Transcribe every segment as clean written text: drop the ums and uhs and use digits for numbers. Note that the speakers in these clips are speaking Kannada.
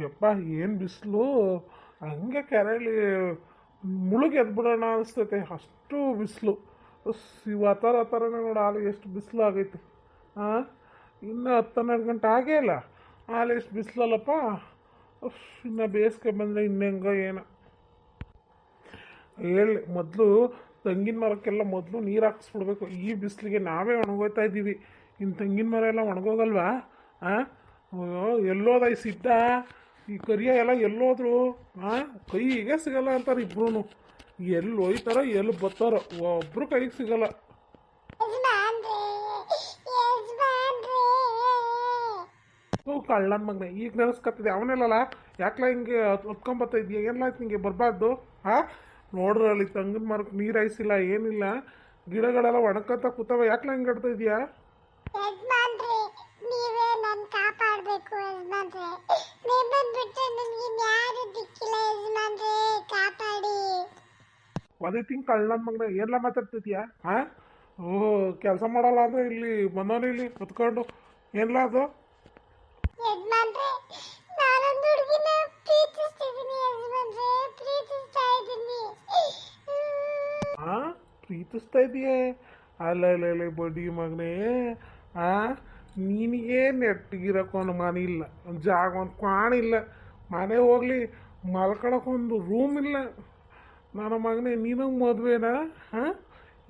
ಯಪ್ಪ ಏನು ಬಿಸಿಲು, ಹಂಗೆ ಕೆರೆಯಲ್ಲಿ ಮುಳುಗಿ ಎದ್ಬಿಡೋಣ ಅನಿಸ್ತೈತೆ, ಅಷ್ಟು ಬಿಸಿಲು. ಆ ಥರನೇ ನೋಡು, ಹಾಲು ಎಷ್ಟು ಬಿಸಿಲು ಆಗೈತೆ. ಹಾಂ, ಇನ್ನೂ 10-12 ಗಂಟೆ ಆಗೇ ಇಲ್ಲ, ಹಾಲು ಎಷ್ಟು ಬಿಸಿಲಲ್ಲಪ್ಪ. ಇನ್ನು ಬೇಸಿಗೆ ಬಂದರೆ ಇನ್ನೆಂಗೋ ಏನೋ ಹೇಳಿ. ಮೊದಲು ತೆಂಗಿನ ಮರಕ್ಕೆಲ್ಲ ಮೊದಲು ನೀರು ಹಾಕಿಸ್ಬಿಡ್ಬೇಕು. ಈ ಬಿಸಿಲಿಗೆ ನಾವೇ ಒಣಗೋಯ್ತಾ ಇದ್ದೀವಿ, ಇನ್ನು ತೆಂಗಿನ ಮರ ಎಲ್ಲ ಒಣಗೋಗಲ್ವಾ? ಹಾಂ, ಎಲ್ಲೋದ ಈ ಸಿದ್ಧ, ಈ ಕರಿಯ ಎಲ್ಲ ಎಲ್ಲೋದ್ರು? ಹಾಂ, ಕೈಗೆ ಸಿಗಲ್ಲ ಅಂತಾರೆ ಇಬ್ರು. ಎಲ್ಲಿ ಹೋಯ್ತಾರೋ ಎಲ್ಲಿ ಬರ್ತಾರೋ, ಒಬ್ಬರು ಕೈಗೆ ಸಿಗಲ್ಲ. ಕಳ್ಳನ ಮಗನೆ ಈಗ ನೆನೆಸ್ಕತ್ತಿದೆ, ಅವನೆಲ್ಲಲ್ಲ ಯಾಕಲ ಹಿಂಗೆ ಹೊತ್ಕೊಂಬತ್ತಾ ಇದೆಯಾ? ಏನಾಯ್ತು ನಿಂಗೆ ಬರಬಾರ್ದು? ಹಾಂ, ನೋಡ್ರಲ್ಲಿ ತಂಗಿನ ಮರಕ್ಕೆ ನೀರು ಹಾಯಿಸಿಲ್ಲ, ಏನಿಲ್ಲ, ಗಿಡಗಳೆಲ್ಲ ಒಣಕಂತ ಕೂತವ, ಯಾಕಲ ಹಿಂಗೆ ಆಡ್ತಾ ಇದೆಯಾ? ನೀವೇ ನನ್ನ ಕಾಪಾಡಬೇಕು ಯಜಮಾನ್ರೆ, ನಿಮ್ಮನ್ನ ಬಿಟ್ಟು ನನಗೆ ಯಾರು ದಿಕ್ಕಿಲ್ಲ ಯಜಮಾನ್ರೆ, ಕಾಪಾಡಿ. ಅದೇ ತಿಂಗ್ ಕಳ್ಳನ ಮಗನ ಏನೆಲ್ಲ ಮಾತಾಡ್ತಿದ್ಯಾ? ಹಾಂ, ಓಹೋ, ಕೆಲಸ ಮಾಡಲ್ಲ ಅಂದರೆ ಇಲ್ಲಿ ಬಂದವನು ಇಲ್ಲಿ ಹೊತ್ಕೊಂಡು ಏನಿಲ್ಲ ಅದು? ಯಜಮಾನ್ರೆ, ನಾನೊಂದು ಹುಡುಗಿನ ಪ್ರೀತಿಸ್ತಿದ್ದೀನಿ ಯಜಮಾನ್ರೆ, ಪ್ರೀತಿಸ್ತಾ ಇದ್ದೀನಿ. ಹಾಂ, ಪ್ರೀತಿಸ್ತಾ ಇದೆಯೇ? ಅಲ್ಲ ಬಡ್ಡಿ ಮಗನೇ. ಹಾಂ, ನಿನಗೆ ನೆಟ್ಟಿಗಿರೋಕ್ಕೊಂದು ಮನೆ ಇಲ್ಲ, ಒಂದು ಜಾಗ, ಒಂದು ಕ್ವಾಣಿಲ್ಲ, ಮನೆ ಹೋಗಲಿ ಮಲ್ಕೊಳಕ್ಕೊಂದು ರೂಮ್ ಇಲ್ಲ. ನನ್ನ ಮಗನೇ, ನೀನಂಗೆ ಮದುವೆನಾ? ಹಾಂ,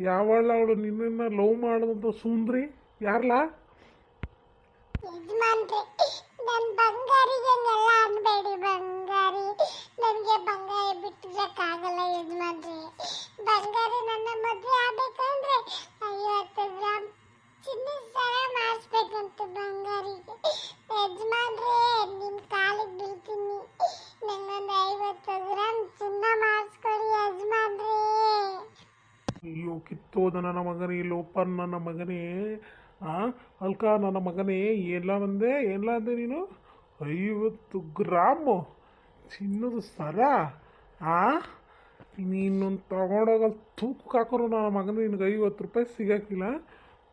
ಯಾವಳ ಅವಳು ನಿನ್ನನ್ನು ಲವ್ ಮಾಡೋದಂತ ಸುಂದ್ರಿ ಯಾರಲ್ಲ? ಯಜಮಾನ್ರೆ, ನನ್ನ ಬಂಗಾರಿಗೆ ನೆಲ ಅನ್ಬೇಡಿ ಬಂಗಾರಿ, ನನಗೆ ಬಂಗಾರಿ ಬಿಟ್ಟಿರೋಕ್ಕಾಗಲ್ಲ ಯಜಮಾನ್ರೆ. ಬಂಗಾರಿ ನನ್ನ ಮದುವೆ ಆಗಬೇಕಂದ್ರೆ 50 ಗ್ರಾಮ್ ಚಿನ್ನದ ಸರ ಮಾಡಿಸ್ಬೇಕಂತ ಬಂಗಾರಿಗೆ. ಯಜಮಾನ್ರೆ, ನಿಮ್ಮ ಕಾಲಿಗೆ ಬೀಳ್ತೀನಿ, ನಂಗೊಂದು 50 ಗ್ರಾಮ್ ಚಿನ್ನ ಮಾಡಿಸ್ಕೊಡಿ ಯಜಮಾನ್ರೆ. ಅಯ್ಯೋ ಕಿತ್ತೋದ ನನ್ನ ಮಗನೇ, ಲೋಪನ್ ನನ್ನ ಮಗನೇ. ಹಾಂ, ಅಲ್ಕ ನನ್ನ ಮಗನೇ, ಎಲ್ಲ ಅಂದೆ ನೀನು? 50 ಗ್ರಾಮು ಚಿನ್ನದ ಸರ? ಹಾಂ, ನೀನೊಂದು ತಗೊಂಡೋಗಲ್ಲಿ ತೂಕಕ್ಕೆ ಹಾಕೋರು ನನ್ನ ಮಗನ, ನಿನಗೆ 50 ರೂಪಾಯಿ ಸಿಗೋಕ್ಕಿಲ್ಲ,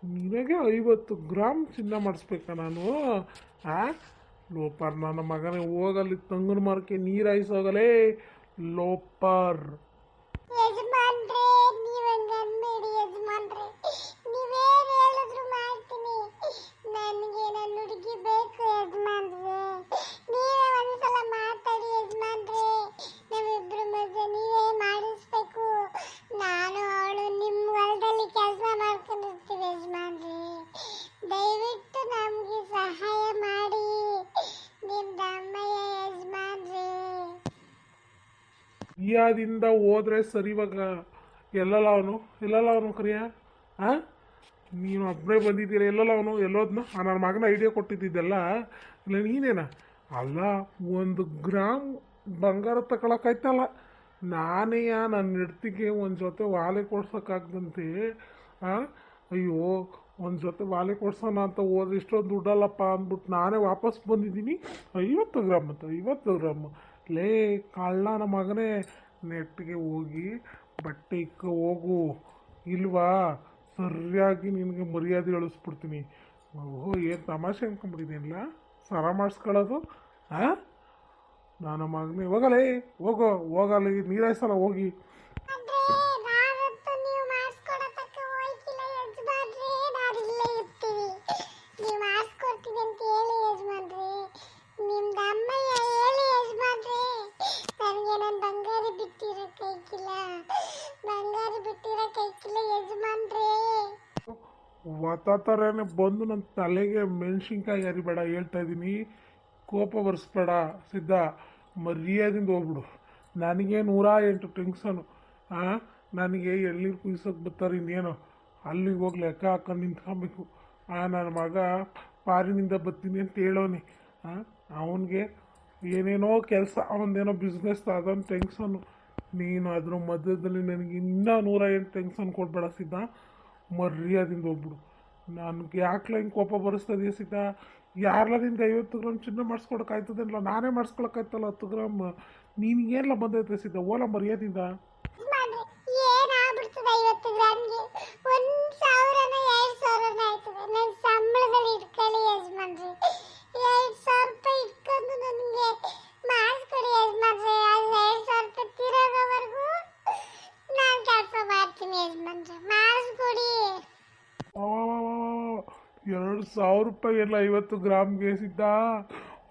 ನಿನಗೆ 50 ಗ್ರಾಮ್ ಚಿನ್ನ ಮಾಡಿಸ್ಬೇಕಾ ನಾನು? ಹಾಂ, ಲೋಪರ್ ನನ್ನ ಮಗನೇ, ಹೋಗಲ್ಲಿ ತಂಗಿನ ಮರಕ್ಕೆ ನೀರು ಹಾಯಿಸೋಗಲೇ ಲೋಪರ್. ಯಜಮಾನ್ರೆ, ನೀವಂಗೆ ಅನ್ಬೇಡಿ ಯಜಮಾನ್ರೆ, ನೀವೇನು ಹೇಳಿದ್ರು ಮಾಡ್ತೀನಿ, ನನಗೆ ನನ್ನ ಹುಡುಗಿ ಬೇಕು ಯಜಮಾನ್ರೆ. ನೀವೇ ಒಂದ್ಸಲ ಮಾತಾಡಿ ಯಜಮಾನ್ರೆ, ನಾವಿಬ್ರು ಮದುವೆ ನೀವೇ ಮಾಡಿಸ್ಬೇಕು. ನಾನು ಅವಳು ನಿಮ್ಮ ಹೊಲದಲ್ಲಿ ಕೆಲಸ ಮಾಡ್ಕೊಂಡಿರ್ತೀವಿ ಯಜಮಾನ್ರೆ, ದಯವಿಟ್ಟು ನಮಗೆ ಸಹಾಯ ಮಾಡಿ, ನಿಮ್ಮ ಅಮ್ಮಯ್ಯ ಯಜಮಾನ್ರೆ. ಯಾದಿಂದ ಹೋದ್ರೆ ಸರಿ. ಇವಾಗ ಎಲ್ಲಲ್ಲ ಅವನು ಕರಿಯ? ಹಾಂ, ನೀನು ಒಬ್ಬರೇ ಬಂದಿದ್ದೀರ, ಎಲ್ಲಲ್ಲ ಅವನು ಎಲ್ಲೋದ್ನ? ನನ್ನ ಮಗನ ಐಡಿಯಾ ಕೊಟ್ಟಿದ್ದಿದ್ದೆಲ್ಲ ಇಲ್ಲ ನೀನೇನ? ಅಲ್ಲ, 1 ಗ್ರಾಮ್ ಬಂಗಾರ ತಗೊಳಕ್ಕಾಯ್ತಲ್ಲ, ನಾನೇ ನನ್ನ ಹೆಡ್ತಿಗೆ ಒಂದು ಜೊತೆ ವಾಲೆ ಕೊಡ್ಸೋಕ್ಕಾಗ್ದಂತೆ. ಹಾಂ, ಅಯ್ಯೋ, ಒಂದು ಜೊತೆ ವಾಲೆ ಕೊಡ್ಸೋಣ ಅಂತ ಹೋದ್ರೆ ಇಷ್ಟೊಂದು ದುಡ್ಡಲ್ಲಪ್ಪ ಅಂದ್ಬಿಟ್ಟು ನಾನೇ ವಾಪಸ್ ಬಂದಿದ್ದೀನಿ. 50 ಗ್ರಾಮ್ ಅಂತ 50 ಗ್ರಾಮ್. ಲೇ ಕಳ್ಳನ ಮಗನೇ, ನೆಟ್ಟಿಗೆ ಹೋಗಿ ಬಟ್ಟೆ ಇಕ್ಕ ಹೋಗು, ಇಲ್ವಾ ಸರಿಯಾಗಿ ನಿನಗೆ ಮರ್ಯಾದೆ ಇಳಿಸ್ಬಿಡ್ತೀನಿ. ಓಹೋ, ಏನು ತಮಾಷೆ ಅನ್ಕೊಂಬಿಟ್ಟಿದ್ದೀನಿಲ್ಲ, ಸರ ಮಾಡಿಸ್ಕೊಳ್ಳೋದು? ಹಾಂ, ನನ್ನ ಮಗನೇ, ಹೋಗಲ್ಲ ನೀರು ಹಾಯಿಸಲ್ಲ ಹೋಗಿ. ಥರನೇ ಬಂದು ನನ್ನ ತಲೆಗೆ ಮೆಣಸಿನ್ಕಾಯಿ ಹರಿಬೇಡ, ಹೇಳ್ತಾ ಇದ್ದೀನಿ, ಕೋಪ ಬರ್ಸ್ಬೇಡ ಸಿದ್ಧ, ಮರ್ಯಾದಿಂದ ಹೋಗ್ಬಿಡು. ನನಗೆ 108 ಟೆನ್ಷನು. ಹಾಂ, ನನಗೆ ಎಳ್ನೀರು ಕುಯ್ಸೋಕೆ ಬರ್ತಾರೆ, ಇನ್ನೇನು ಅಲ್ಲಿಗೆ ಹೋಗಿ ಲೆಕ್ಕ ಹಾಕೊಂಡು ನಿಂತ್ಕೊಬೇಕು. ನನ್ನ ಮಗ ಪಾರಿನಿಂದ ಬರ್ತೀನಿ ಅಂತ ಹೇಳೋನಿ. ಹಾಂ, ಅವನಿಗೆ ಏನೇನೋ ಕೆಲಸ, ಅವನದೇನೋ ಬಿಸ್ನೆಸ್, ಅದೊಂದು ಟೆನ್ಷನ್ನು. ನೀನು ಅದ್ರ ಮಧ್ಯದಲ್ಲಿ ನನಗೆ ಇನ್ನೂ 108 ಟೆನ್ಷನ್ ಕೊಡಬೇಡ ಸಿದ್ಧ, ಮರ್ಯಾದಿಂದ ಹೋಗ್ಬಿಡು. ನನಗೆ ಯಾಕೆ ಹಿಂಗೆ ಕೋಪ ಬರೆಸ್ತದೆಯಾ ಸಿದ್ಧ? ಯಾರ್ಲದಿಂದ 50 ಗ್ರಾಮ್ ಚಿನ್ನ ಮಾಡಿಸ್ಕೊಡೋಕ್ಕಾಯ್ತದಲ್ಲ, ನಾನೇ ಮಾಡಿಸ್ಕೊಳಕ್ಕಾಯ್ತಲ್ಲ 10 ಗ್ರಾಮ್. ನಿನಗೇನೆಲ್ಲ ಬಂದೈತೆ ಸಿದ್ಧ, ಓಲ ಮರ್ಯಾದಿಂದ. ಏನಾಗ್ಬಿಡ್ತದೆ 50 ಗ್ರಾಮ್ಗೆ? 1,000 2,000 ಆಯ್ತದೆ. ನನ್ನ ಸಂಬಳದಲ್ಲಿ ಇಟ್ಕೊಳ್ಳಿ ಯಜಮಾನ್ರಿ, 2,000 ರೂಪಾಯಿ ಇಟ್ಕೊಂಡು ನನಗೆ 2,000 ರೂಪಾಯಿ ಎಲ್ಲ 50 ಗ್ರಾಮ್ಗೆ ಸಿದ್ಧ.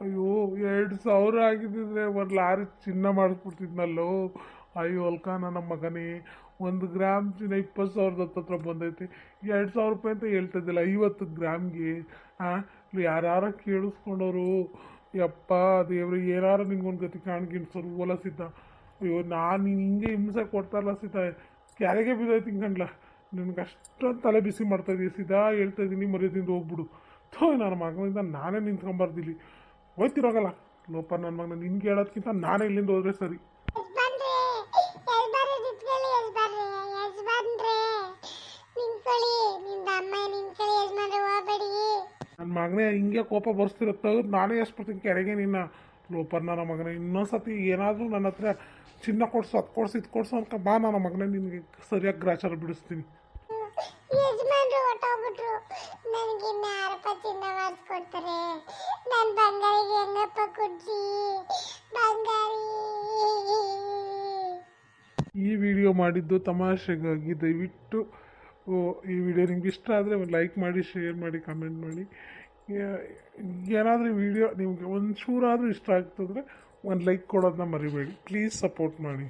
ಅಯ್ಯೋ 2,000 ಆಗಿದ್ದಿದ್ರೆ ಒಂದು ಲಾರಿ ಚಿನ್ನ ಮಾಡಿಸ್ಬಿಡ್ತಿದ್ನಲ್ಲೋ. ಅಯ್ಯೋ ಅಲ್ಕ ನನ್ನ ಮಗನೇ, 1 ಗ್ರಾಮ್ ಚಿನ್ನ 20,000 ಹತ್ತತ್ರ ಬಂದೈತೆ. 2,000 ರೂಪಾಯಿ ಅಂತ ಹೇಳ್ತಾ ಇದ್ದಿಲ್ಲ 50 ಗ್ರಾಮ್ಗೆ. ಹಾಂ, ಯಾರ ಕೇಳಿಸ್ಕೊಂಡವರು. ಯಪ್ಪ ದೇವ್ರು, ಏನಾರು ನಿಂಗೊಂದು ಗತಿ ಕಾಣ್ಗಿಣ್ಸೋರು ಓಲ ಸಿದ್ಧ. ಅಯ್ಯೋ ನಾನು ನೀನು ಹಿಂಗೆ ಹಿಂಸೆ ಕೊಡ್ತಾರಲ್ಲ ಸೀತಾ, ಕ್ಯಾರೆಗೆ ಬಿದ್ದೈತಿ ಹಿಂಗಂಡ್ಲ. ನಿನ್ಗೆ ಅಷ್ಟೊಂದು ತಲೆ ಬಿಸಿ ಮಾಡ್ತಾ ಇದೀಯ ಸೀದಾ, ಹೇಳ್ತಾ ಇದ್ದೀನಿ ಮರ್ಯಾದಿಂದ ಹೋಗ್ಬಿಡು. ನನ್ನ ಮಗನಿಂದ ನಾನೇ ನಿಂತ್ಕೊಂಬಾರ್ದಿಲ್ಲಿ. ಹೋಯ್ತಿರೋಗಲ್ಲ ಲೋಪ ನನ್ನ ಮಗನ, ನಿನ್ಗೆ ಹೇಳೋದ್ಕಿಂತ ನಾನೇ ಇಲ್ಲಿಂದ ಹೋದ್ರೆ ಸರಿ. ನನ್ನ ಮಗನೇ ಹಿಂಗೆ ಕೋಪ ಬರ್ಸ್ತಿರೋ ತೆಗೆದು ನಾನೇ ಎಸ್ಬಿಡ್ತೀನಿ ಕೆರೆಗೆ ನಿನ್ನ. ಲೋಪರ್ ನನ್ನ ಮಗನೇ, ಇನ್ನೊಂದ್ಸತಿ ಏನಾದರೂ ನನ್ನ ಹತ್ರ ಚಿನ್ನ ಕೊಡ್ಸು, ಅದು ಕೊಡ್ಸು, ಇದು ಕೊಡ್ಸು ಅಂತ ಬಾ ನನ್ನ ಮಗನೇ, ನಿನಗೆ ಸರಿಯಾಗಿ ಗ್ರಾಚಾರ ಬಿಡಿಸ್ತೀನಿ. ಯಜಮಾನ್ರು ಹೊಟ್ಟೋಗ್ಬಿಟ್ರು. ನನಗೆ ಇನ್ನು 6 ರೂಪಾಯಿ ಚಿನ್ನ ಮಾಡಿಸ್ಕೊಡ್ತಾರೆ. ನನ್ನ ಬಂಗಾರಿಗೆ ಹೆಂಗಪ್ಪ ಕೊಡ್ಲಿ ಬಂಗಾರಿ. ಈ ವಿಡಿಯೋ ಮಾಡಿದ್ದು ತಮಾಷೆಗಾಗಿ. ದಯವಿಟ್ಟು ಈ ವಿಡಿಯೋ ನಿಮ್ಗೆ ಇಷ್ಟ ಆದರೆ ಒಂದು ಲೈಕ್ ಮಾಡಿ, ಶೇರ್ ಮಾಡಿ, ಕಮೆಂಟ್ ಮಾಡಿ. ಏನಾದರೂ ವಿಡಿಯೋ ನಿಮಗೆ ಒಂಚೂರಾದರೂ ಇಷ್ಟ ಆಗ್ತದ್ರೆ ಒಂದು ಲೈಕ್ ಕೊಡೋದನ್ನ ಮರಿಬೇಡಿ. ಪ್ಲೀಸ್ ಸಪೋರ್ಟ್ ಮಾಡಿ.